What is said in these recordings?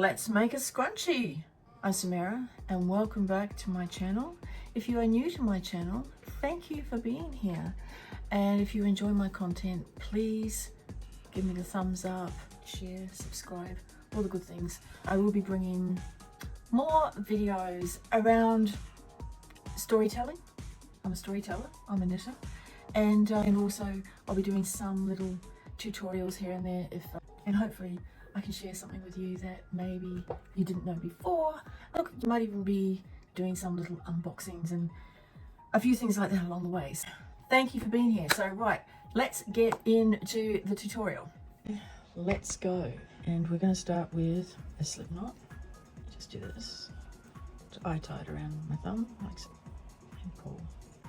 Let's make a scrunchie. I'm Samira and welcome back to my channel. If you are new to my channel, thank you for being here. And if you enjoy my content, please give me the thumbs up, share, subscribe, all the good things. I will be bringing more videos around storytelling. I'm a storyteller, I'm a knitter. And also I'll be doing some little tutorials here and there and hopefully I can share something with you that maybe you didn't know before. Look, you might even be doing some little unboxings and a few things like that along the way. So, thank you for being here. So right, let's get into the tutorial. Let's go. And we're going to start with a slip knot. Just do this. I tie it around my thumb like so. And pull.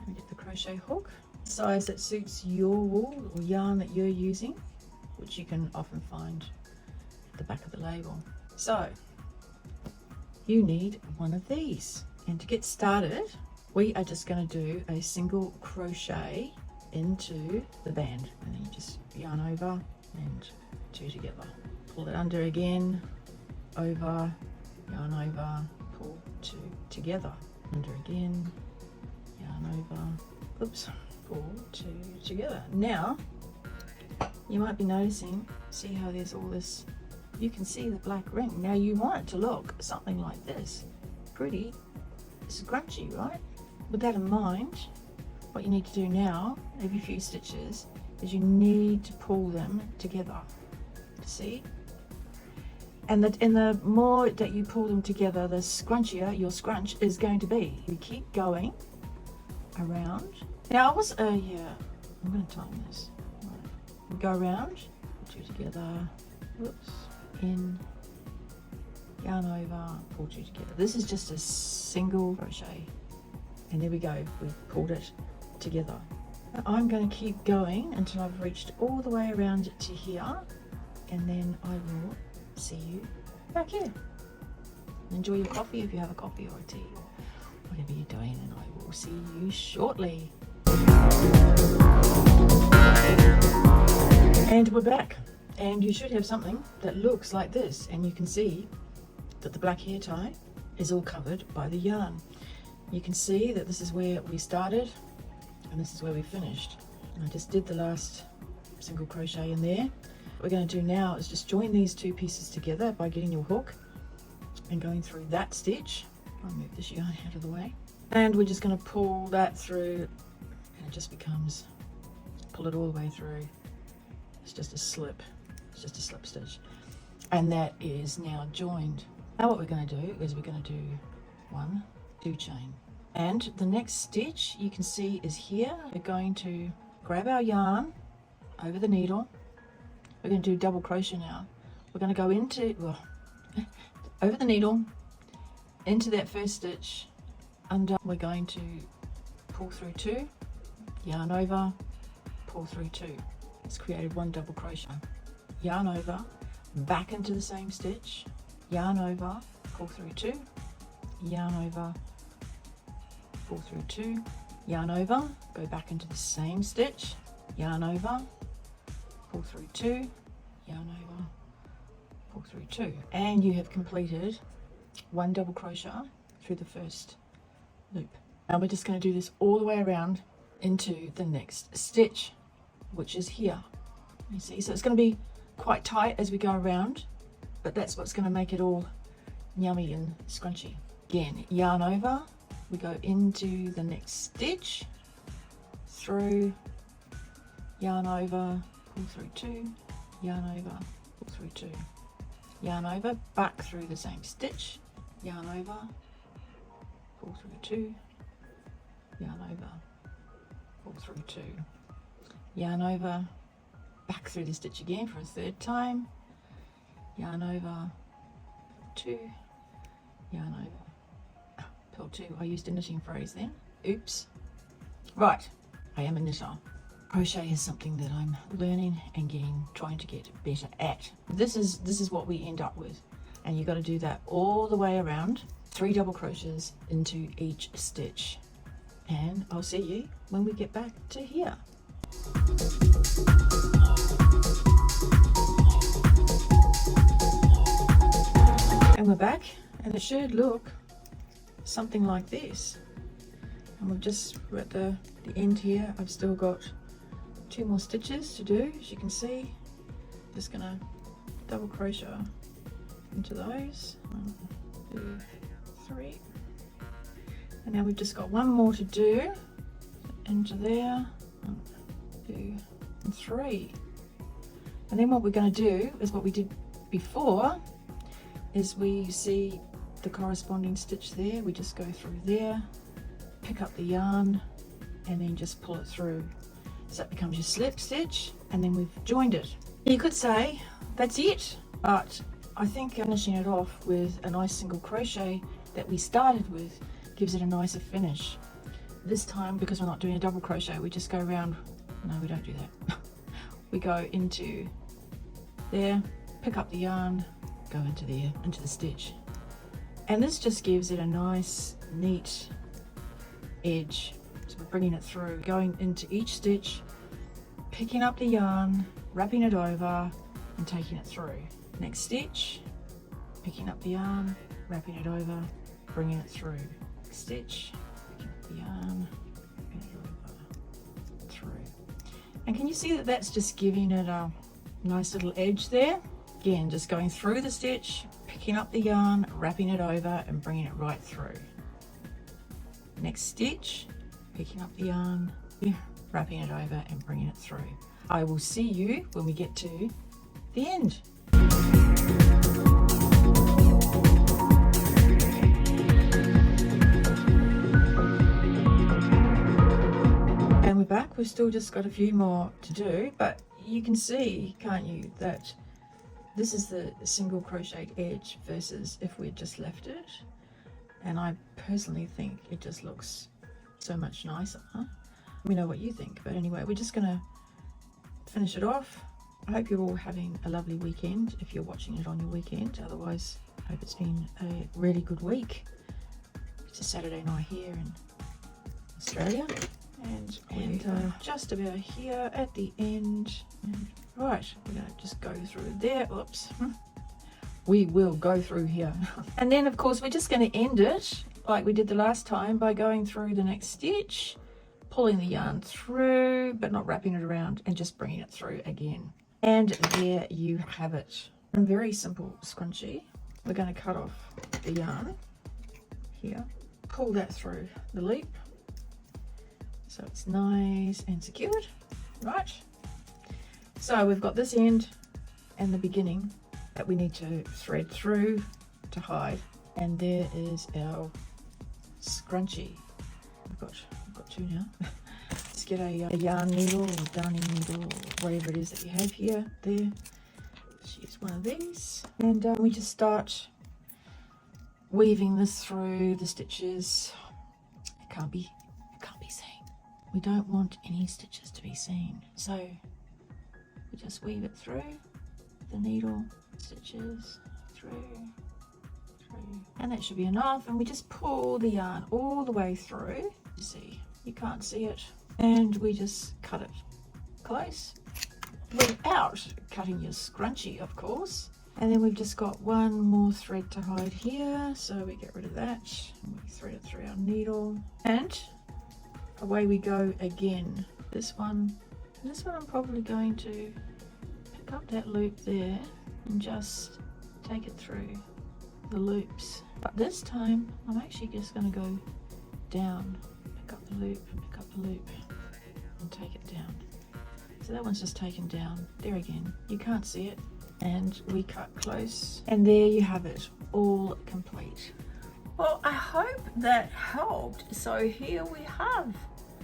And get the crochet hook. Size that suits your wool or yarn that you're using, which you can often find at the back of the label. So you need one of these. And to get started, we are just going to do a single crochet into the band. And then you just yarn over and two together. Pull it under again, over, yarn over, pull two together. Under again, yarn over, oops, pull two together. Now, you might be noticing, see how there's all this, you can see the black ring. Now you want it to look something like this. Pretty scrunchy, right? With that in mind, what you need to do now, every few stitches, is you need to pull them together. See? And the more that you pull them together, the scrunchier your scrunch is going to be. You keep going around. Now I was, yeah, I'm going to time this. Right. We go around, two together, whoops, in, yarn over, pull two together. This is just a single crochet. And there we go, we've pulled it together. Now I'm going to keep going until I've reached all the way around to here. And then I will see you back here. Enjoy your coffee if you have a coffee or a tea or whatever you're doing, and I will see you shortly. And we're back, and you should have something that looks like this, and you can see that the black hair tie is all covered by the yarn. You can see that this is where we started and this is where we finished. And I just did the last single crochet in there. What we're going to do now is just join these two pieces together by getting your hook and going through that stitch. I'll move this yarn out of the way. And we're just going to pull that through, and it just becomes, pull it all the way through. It's just a slip, it's just a slip stitch. And that is now joined. Now what we're going to do is we're going to do 1, 2 chain. And the next stitch you can see is here. We're going to grab our yarn over the needle. We're going to do double crochet now. We're going to go into, over the needle, into that first stitch, under. We're going to pull through 2, yarn over, pull through 2. It's created 1 double crochet. Yarn over, back into the same stitch, yarn over, pull through 2, yarn over, pull through 2, yarn over, go back into the same stitch, yarn over, pull through 2, yarn over, pull through 2, and you have completed 1 double crochet through the first loop. Now we're just going to do this all the way around into the next stitch, which is here. You see, so it's going to be quite tight as we go around, but that's what's going to make it all yummy and scrunchy. Again, yarn over, we go into the next stitch, through, yarn over, pull through 2, yarn over, pull through 2, yarn over, back through the same stitch, yarn over, pull through 2, yarn over, pull through 2, yarn over, back through the stitch again for a 3rd time, yarn over, 2, yarn over, pull 2. I used a knitting phrase then, oops. Right, I am a knitter. Crochet is something that I'm learning and trying to get better at. This is what we end up with, and you've got to do that all the way around. 3 double crochets into each stitch, and I'll see you when we get back to here. we're back, and it should look something like this. And we're at the end here. I've still got 2 more stitches to do, as you can see. Just gonna double crochet into those. 1, 2, 3. And now we've just got 1 more to do. Into there. 1, 2, and 3. And then what we're going to do is what we did before, is we see the corresponding stitch there. We just go through there, pick up the yarn, and then just pull it through. So that becomes your slip stitch, and then we've joined it. You could say that's it, but I think finishing it off with a nice single crochet that we started with gives it a nicer finish. This time, because we're not doing a double crochet, we just go around. No, we don't do that. We go into there, pick up the yarn, go into there, into the stitch. And this just gives it a nice, neat edge. So we're bringing it through, going into each stitch, picking up the yarn, wrapping it over, and taking it through. Next stitch, picking up the yarn, wrapping it over, bringing it through. Stitch, picking up the yarn, wrapping it over, through. And can you see that that's just giving it a nice little edge there? Again, just going through the stitch, picking up the yarn, wrapping it over, and bringing it right through. Next stitch, picking up the yarn, wrapping it over, and bringing it through. I will see you when we get to the end. And we're back. We've still just got a few more to do, but you can see, can't you, that this is the single crocheted edge versus if we'd just left it. And I personally think it just looks so much nicer. Let me know what you think. But anyway, we're just gonna finish it off. I hope you're all having a lovely weekend if you're watching it on your weekend. Otherwise, I hope it's been a really good week. It's a Saturday night here in Australia. And we're just about here at the end. And right, we're going to just go through there. Oops. We will go through here. And then, of course, we're just going to end it like we did the last time by going through the next stitch, pulling the yarn through, but not wrapping it around, and just bringing it through again. And there you have it. A very simple scrunchie. We're going to cut off the yarn here, pull that through the loop, so it's nice and secured, right? So we've got this end and the beginning that we need to thread through to hide, and there is our scrunchie. I've got 2 now. Just get a yarn needle or darning needle or whatever it is that you have here. There, just use one of these, and we just start weaving this through the stitches. It can't be seen. We don't want any stitches to be seen, so we just weave it through the needle, stitches through, and that should be enough. And we just pull the yarn all the way through. You see, you can't see it, and we just cut it close without cutting your scrunchie, of course. And then we've just got 1 more thread to hide here, so we get rid of that and we thread it through our needle, and away we go again. This one I'm probably going to pick up that loop there and just take it through the loops. But this time I'm actually just going to go down, pick up the loop, and take it down. So that one's just taken down. There again, you can't see it. And we cut close. And there you have it, all complete. Well, I hope that helped. So here we have,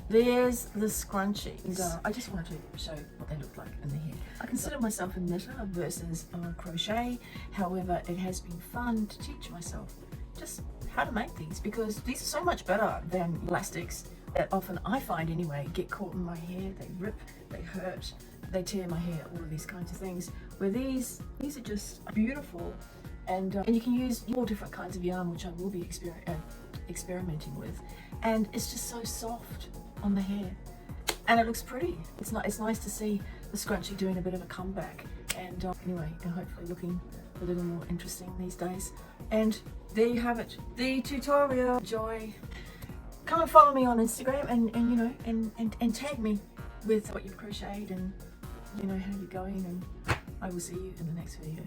there's the scrunchies. I just wanted to show what they look like in the hair. I consider myself a knitter versus a crochet. However, it has been fun to teach myself just how to make these, because these are so much better than elastics that often, I find anyway, get caught in my hair. They rip, they hurt, they tear my hair, all of these kinds of things. Where these are just beautiful. And you can use all different kinds of yarn, which I will be experimenting with, and it's just so soft on the hair, and it looks pretty. It's nice to see the scrunchie doing a bit of a comeback, and anyway, and hopefully looking a little more interesting these days. And there you have it, the tutorial. Enjoy. Come and follow me on Instagram and you know and tag me with what you've crocheted and you know how you're going, and I will see you in the next video.